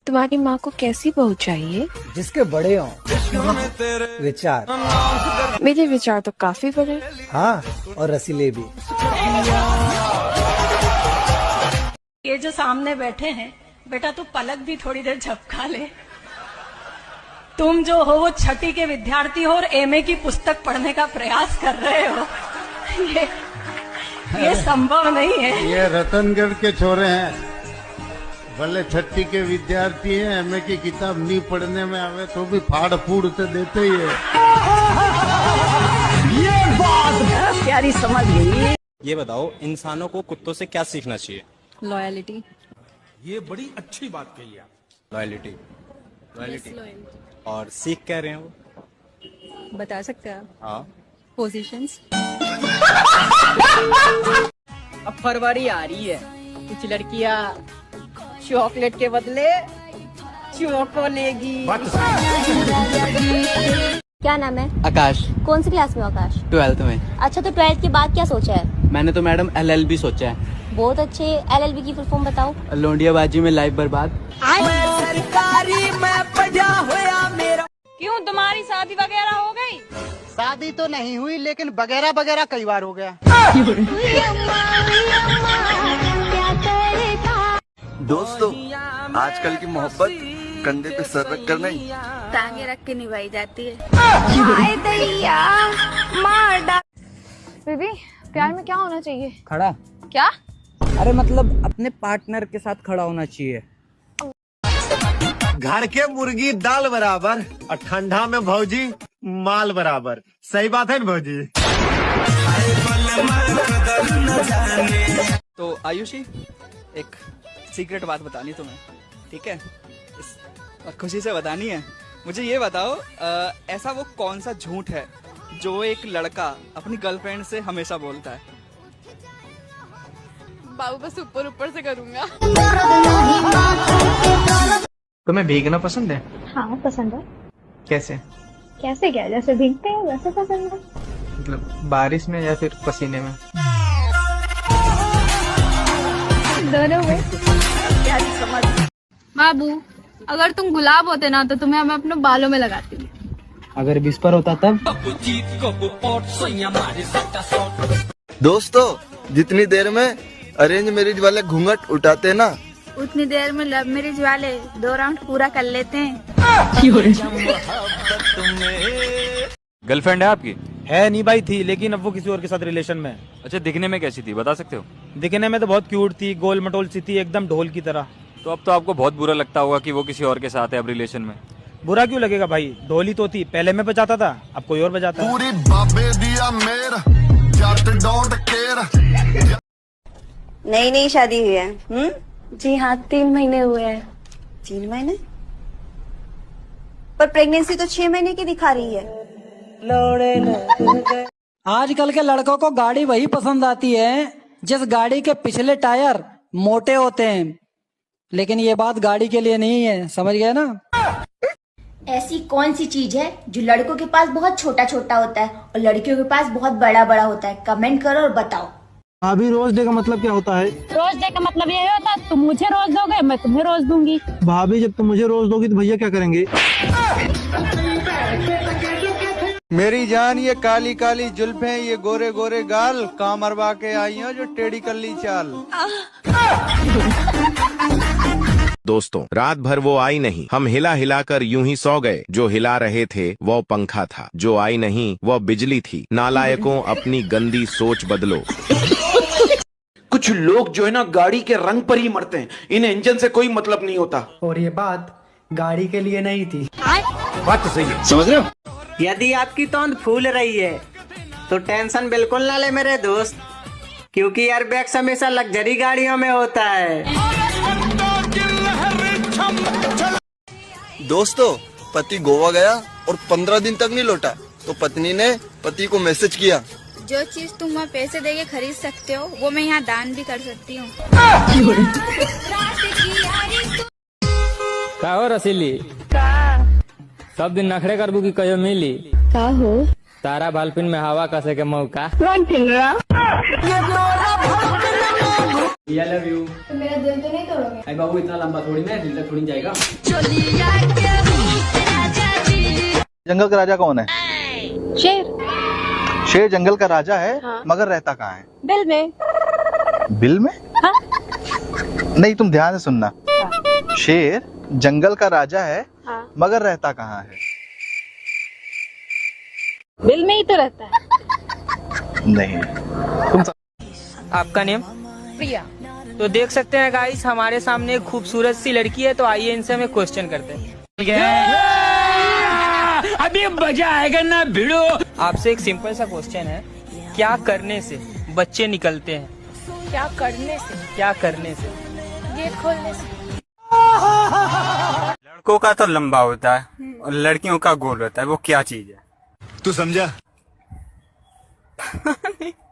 तुम्हारी माँ को कैसी बहू चाहिए? जिसके बड़े हों विचार। मेरे विचार तो काफी बड़े। हाँ, और रसीले भी। ये जो सामने बैठे हैं, बेटा तू पलक भी थोड़ी देर झपका ले। तुम जो हो वो छठी के विद्यार्थी हो और एमए की पुस्तक पढ़ने का प्रयास कर रहे हो। ये संभव नहीं है। ये रतनगढ़ के छोरे हैं, भले छठी के विद्यार्थी हैं, एमए की किताब नहीं पढ़ने में आवे तो भी फाड़ फूड़ तो देते ही है। ये बात प्यारी समझ गई। ये बताओ, इंसानों को कुत्तों से क्या सीखना चाहिए? लॉयलिटी। ये बड़ी अच्छी बात कही आप। लॉयलिटी। और सीख कह रहे हैं वो? बता सकते हैं आप? हाँ। पोजीशंस। अब फरवरी आ रही है, कुछ लड़कियां चॉकलेट के बदले चोको लेगी। क्या नाम है? आकाश। कौन सी क्लास में हो आकाश? 12th में। अच्छा, तो 12th के बाद क्या सोचा है? मैंने तो मैडम LLB सोचा है। बहुत अच्छे। LLB की फुल फॉर्म बताओ। लोंडियाबाजी में लाइफ बर्बाद। सरकारी में बजा होया मेरा। क्यों, तुम्हारी शादी वगैरह हो गई? शादी तो नहीं हुई, लेकिन वगैरह वगैरह कई बार हो गया। दोस्तों, आजकल की मोहब्बत कंधे पे सर रख कर नहीं, टांगे रख के निभाई जाती है। बेबी, प्यार में क्या होना चाहिए? खड़ा। क्या? अरे मतलब अपने पार्टनर के साथ खड़ा होना चाहिए। घर के मुर्गी दाल बराबर और ठंडा में भौजी माल बराबर। सही बात है ना भौजी? तो आयुषी, एक सीक्रेट बात बतानी तुम्हें, ठीक है? और खुशी से बतानी है। मुझे ये बताओ, ऐसा वो कौन सा झूठ है जो एक लड़का अपनी गर्लफ्रेंड से हमेशा बोलता है? बाबू बस ऊपर ऊपर से करूँगा। तुम्हें भीगना पसंद है? हाँ, पसंद है। कैसे? कैसे क्या? जैसे भीगते हैं वैसे पसंद है। मतलब बारिश में या फिर पसीने में? दोनों में। प्यारी समझ। बाबू, अगर तुम गुलाब होते ना तो तुम्हें मैं अपने बालों में लगाती। अगर विस्पर होता तब? दोस्तों, जितनी देर में अरेंज मैरिज वाले घूंघट उठाते ना, उतनी देर में लव मैरिज वाले 2 राउंड पूरा कर लेते हैं। गर्लफ्रेंड है आपकी? है नहीं भाई, थी, लेकिन अब वो किसी और के साथ रिलेशन में है। अच्छा, दिखने में कैसी थी, बता सकते हो? दिखने में तो बहुत क्यूट थी, गोल मटोल सी थी, एकदम ढोल की तरह। तो अब तो आपको बहुत बुरा लगता होगा कि वो किसी और के साथ है अब रिलेशन में। बुरा क्यों लगेगा भाई, ढोली तो थी, पहले मैं बजाता था, अब कोई और बजाता है। पूरी बाबे दिया मेरा जट डोंट केयर। नई शादी हुई है? जी हाँ, 3 महीने हुए हैं। 3 महीने? पर प्रेगनेंसी तो 6 महीने की दिखा रही है। आजकल के लड़कों को गाड़ी वही पसंद आती है जिस गाड़ी के पिछले टायर मोटे होते हैं, लेकिन ये बात गाड़ी के लिए नहीं है, समझ गए ना? ऐसी कौन सी चीज है जो लड़कों के पास बहुत छोटा छोटा होता है और लड़कियों के पास बहुत बड़ा बड़ा होता है? कमेंट करो और बताओ। भाभी, रोज डे का मतलब क्या होता है? रोज डे का मतलब ये होता है, तुम मुझे रोज दोगे, मैं तुम्हें रोज दूंगी। भाभी, जब तुम मुझे रोज दोगी तो भैया क्या करेंगे? मेरी जान, ये काली काली जुल्फें, ये गोरे गोरे गाल, काम मरवा के आई हो जो टेढ़ी कल्ली चाल। दोस्तों, रात भर वो आई नहीं, हम हिला हिला कर यूं ही सो गए। जो हिला रहे थे वो पंखा था, जो आई नहीं वो बिजली थी। नालायकों, अपनी गंदी सोच बदलो। कुछ लोग जो है ना, गाड़ी के रंग पर ही मरते हैं, इन्हें इंजन से कोई मतलब नहीं होता। और ये बात गाड़ी के लिए नहीं थी। बात तो सही है, समझ रहे हो? यदि आपकी तोंद फूल रही है तो टेंशन बिल्कुल ना ले मेरे दोस्त, क्योंकि एयरबैग्स हमेशा लग्जरी गाड़ियों में होता है। दोस्तों, पति गोवा गया और 15 दिन तक नहीं लौटा, तो पत्नी ने पति को मैसेज किया, जो चीज तुम वहाँ पैसे देके खरीद सकते हो वो मैं यहाँ दान भी कर सकती हूँ। का हो रसीली? सब दिन नखरे करबू की कहियो मिली? का हो? तारा बालपिन में हवा कसे के मौका। कौन खेल रहा? I love you. तो मेरा दिल तो नहीं तोड़ोगे? अरे बाबू इतना लंबा थोड़ी ना, दिल तक थोड़ी जाएगा। जंगल का राजा कौन है? शेर। शेर जंगल का राजा है। हाँ। मगर रहता कहाँ है? बिल में। बिल में? हाँ। नहीं, तुम ध्यान से सुनना। शेर जंगल का राजा है। हाँ। मगर रहता कहाँ है? बिल में ही तो रहता है। नहीं, तुम आपका नेम? प्रिया। तो देख सकते हैं गाइस, हमारे सामने एक खूबसूरत सी लड़की है, तो आइए इनसे हमें क्वेश्चन करते हैं। अभी मजा आएगा ना भिड़ो। आपसे एक सिंपल सा क्वेश्चन है, क्या करने से बच्चे निकलते हैं? क्या करने से? क्या करने से? गेट खोलने से। लड़कों का तो लंबा होता है और लड़कियों का गोल होता है, वो क्या चीज है? तू समझा?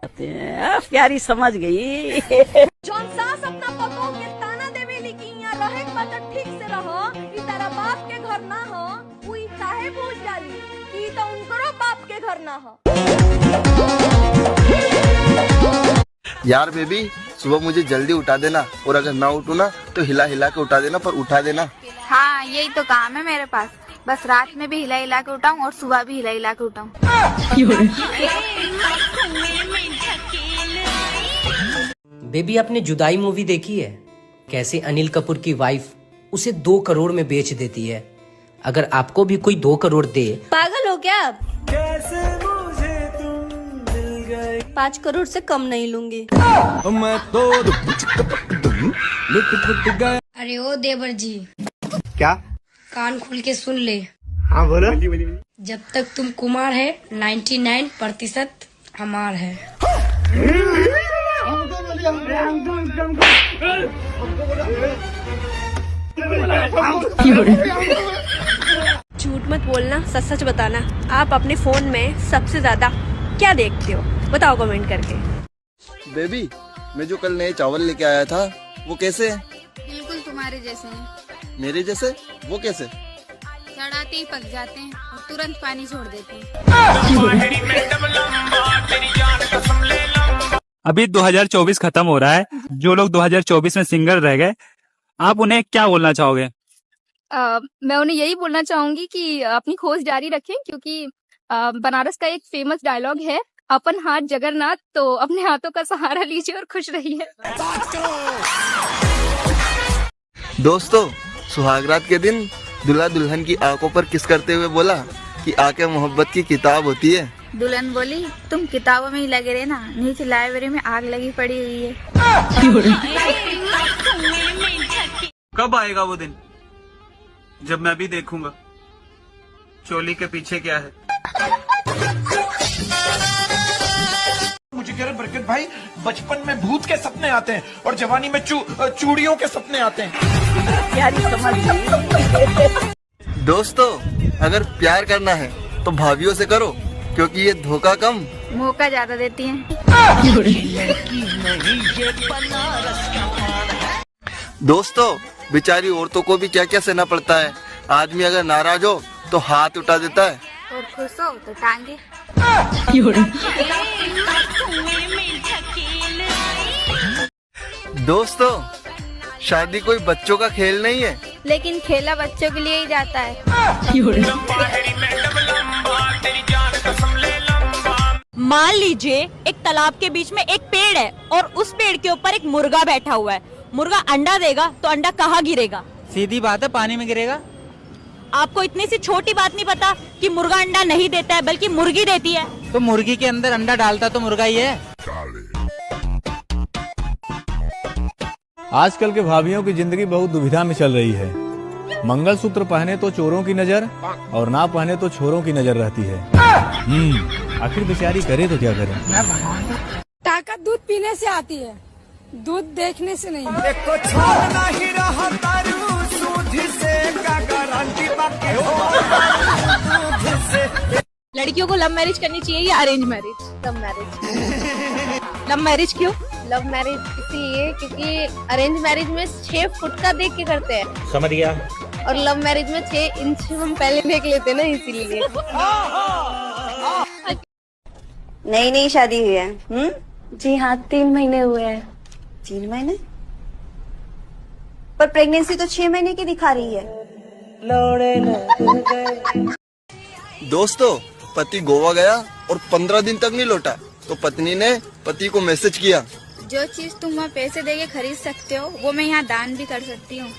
प्यारी समझ गई। जौन सास अपना पतो के ताना देवे लेकिन यहाँ रहे बात ठीक से रहो, ई तारा बाप के घर ना हो, उ ई काहे भूल जाली कि तो उनकरो बाप के घर ना हो। यार बेबी, सुबह मुझे जल्दी उठा देना, और अगर ना उठू ना तो हिला हिला के उठा देना, पर उठा देना। हाँ, यही तो काम है मेरे पास। बस रात में भी हिला हिला के उठाऊं और सुबह भी हिला हिला के उठाऊं। बेबी, आपने जुदाई मूवी देखी है? कैसे अनिल कपूर की वाइफ उसे 2 करोड़ में बेच देती है। अगर आपको भी कोई 2 करोड़ दे। पागल हो क्या आप? 5 करोड़ से कम नहीं लूंगी। अरे ओ देवर जी, क्या? कान खोल के सुन ले। हाँ बोलो। जब तक तुम कुमार है 99% हमार है। झूठ मत बोलना, सच सच बताना। आप अपने फोन में सबसे ज्यादा क्या देखते हो? बताओ कमेंट करके। बेबी, मैं जो कल नए चावल लेके आया था, वो कैसे है? बिल्कुल तुम्हारे जैसे हैं। मेरे जैसे? वो कैसे? चढ़ाते ही पक जाते हैं और तुरंत पानी छोड़ देते हैं। अभी 2024 खत्म हो रहा है, जो लोग 2024 में सिंगल रह गए, आप उन्हें क्या बोलना चाहोगे? मैं उन्हें यही बोलना चाहूंगी कि अपनी खोज जारी रखें, क्योंकि बनारस का एक फेमस डायलॉग है, अपन हाथ जगन्नाथ, तो अपने हाथों का सहारा लीजिए और खुश रहिए। दोस्तों, सुहागरात के दिन दूल्हा दुल्हन की आंखों पर किस करते हुए बोला कि आंखें मोहब्बत की किताब होती है। दुल्हन बोली, तुम किताबों में ही लगे रहे ना, नीचे लाइब्रेरी में आग लगी पड़ी हुई है। कब आएगा वो दिन जब मैं भी देखूंगा चोली के पीछे क्या है? मुझे कह रहे बरकत भाई, बचपन में भूत के सपने आते हैं और जवानी में चूड़ियों के सपने आते हैं। प्यारी समझ गई। दोस्तों, अगर प्यार करना है तो भाभियों से करो, क्योंकि ये धोखा कम मौका ज्यादा देती हैं। दोस्तों, बेचारी औरतों को भी क्या क्या सहना पड़ता है। आदमी अगर नाराज हो तो हाथ उठा देता है, और खुश हो तो टांगे। दोस्तों, शादी कोई बच्चों का खेल नहीं है, लेकिन खेला बच्चों के लिए ही जाता है। मान लीजिए एक तालाब के बीच में एक पेड़ है और उस पेड़ के ऊपर एक मुर्गा बैठा हुआ है। मुर्गा अंडा देगा तो अंडा कहाँ गिरेगा? सीधी बात है, पानी में गिरेगा। आपको इतनी सी छोटी बात नहीं पता कि मुर्गा अंडा नहीं देता है, बल्कि मुर्गी देती है। तो मुर्गी के अंदर अंडा डालता तो मुर्गा ही है। आजकल के भाभियों की जिंदगी बहुत दुविधा में चल रही है। मंगलसूत्र पहने तो चोरों की नजर और ना पहने तो छोरों की नजर रहती है। आखिर बेचारी करे तो क्या करे। ताकत दूध पीने से आती है, दूध देखने से नहीं। लड़कियों को लव मैरिज करनी चाहिए या arrange marriage? Love marriage. Love marriage क्यों? लव मैरिज इसलिए क्योंकि अरेंज मैरिज में 6 फुट का देख के करते हैं। समझ गया। और लव मैरिज में 6 इंच हम पहले देख लेते हैं ना, इसीलिए। नई नई शादी हुई है? जी हाँ, 3 महीने हुए हैं। 3 महीने? पर प्रेगनेंसी तो 6 महीने की दिखा रही है। दोस्तों, पति गोवा गया और 15 दिन तक नहीं लौटा, तो पत्नी ने पति को मैसेज किया, जो चीज तुम वहाँ पैसे देके खरीद सकते हो वो मैं यहाँ दान भी कर सकती हूँ।